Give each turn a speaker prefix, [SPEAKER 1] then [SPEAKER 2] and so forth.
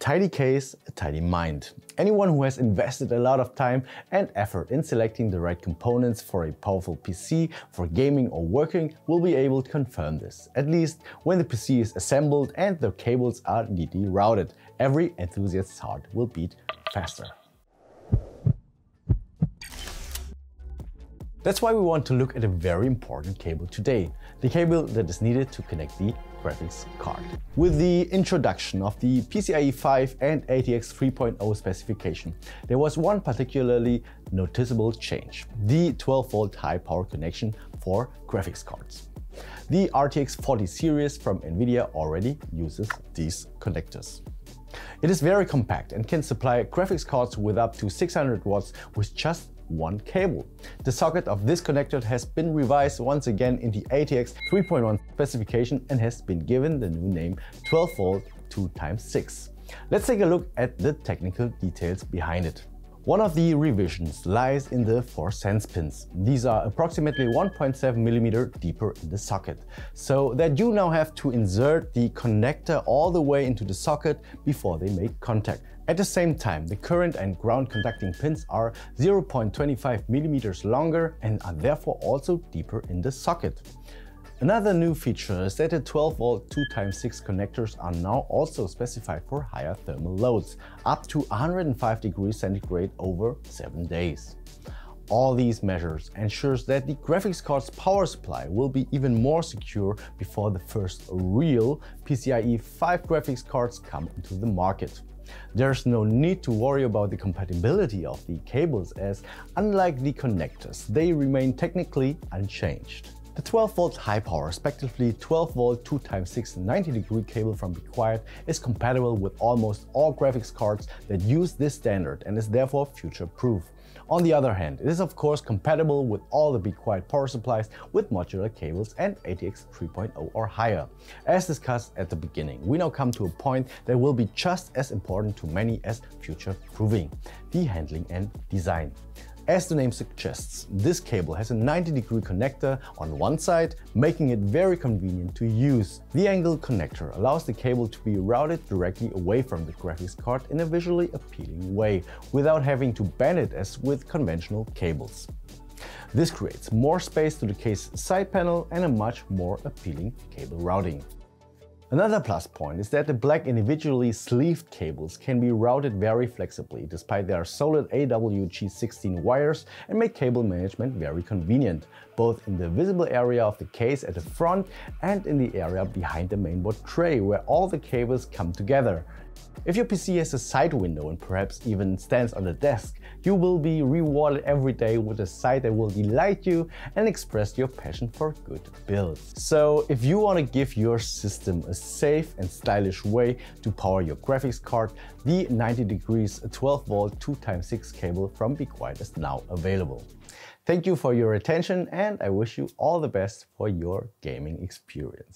[SPEAKER 1] tidy case, a tidy mind. Anyone who has invested a lot of time and effort in selecting the right components for a powerful PC for gaming or working will be able to confirm this, at least when the PC is assembled and the cables are neatly routed. Every enthusiast's heart will beat faster. That's why we want to look at a very important cable today, the cable that is needed to connect the graphics card. With the introduction of the PCIe 5 and ATX 3.0 specification, there was one particularly noticeable change: the 12-volt high-power connection for graphics cards. The RTX 40 series from NVIDIA already uses these connectors. It is very compact and can supply graphics cards with up to 600 watts with just one cable. The socket of this connector has been revised once again in the ATX 3.1 specification and has been given the new name 12V-2x6. Let's take a look at the technical details behind it. One of the revisions lies in the 4 sense pins. These are approximately 1.7 mm deeper in the socket, so that you now have to insert the connector all the way into the socket before they make contact. At the same time, the current and ground conducting pins are 0.25 mm longer and are therefore also deeper in the socket. Another new feature is that the 12V 2x6 connectors are now also specified for higher thermal loads, up to 105 degrees centigrade over 7 days. All these measures ensures that the graphics card's power supply will be even more secure before the first real PCIe 5 graphics cards come into the market. There's no need to worry about the compatibility of the cables, as unlike the connectors, they remain technically unchanged. The 12V high power, respectively 12V 2x6 90-degree cable from Be Quiet is compatible with almost all graphics cards that use this standard and is therefore future-proof. On the other hand, it is of course compatible with all the Be Quiet power supplies with modular cables and ATX 3.0 or higher. As discussed at the beginning, we now come to a point that will be just as important to many as future-proofing: the handling and design. As the name suggests, this cable has a 90-degree connector on one side, making it very convenient to use. The angle connector allows the cable to be routed directly away from the graphics card in a visually appealing way, without having to bend it as with conventional cables. This creates more space to the case side panel and a much more appealing cable routing. Another plus point is that the black individually sleeved cables can be routed very flexibly despite their solid AWG16 wires and make cable management very convenient, both in the visible area of the case at the front and in the area behind the mainboard tray where all the cables come together. If your PC has a side window and perhaps even stands on the desk, you will be rewarded every day with a sight that will delight you and express your passion for good builds. So if you want to give your system a safe and stylish way to power your graphics card, the 90 degrees 12V 2x6 cable from Be Quiet is now available. Thank you for your attention and I wish you all the best for your gaming experience.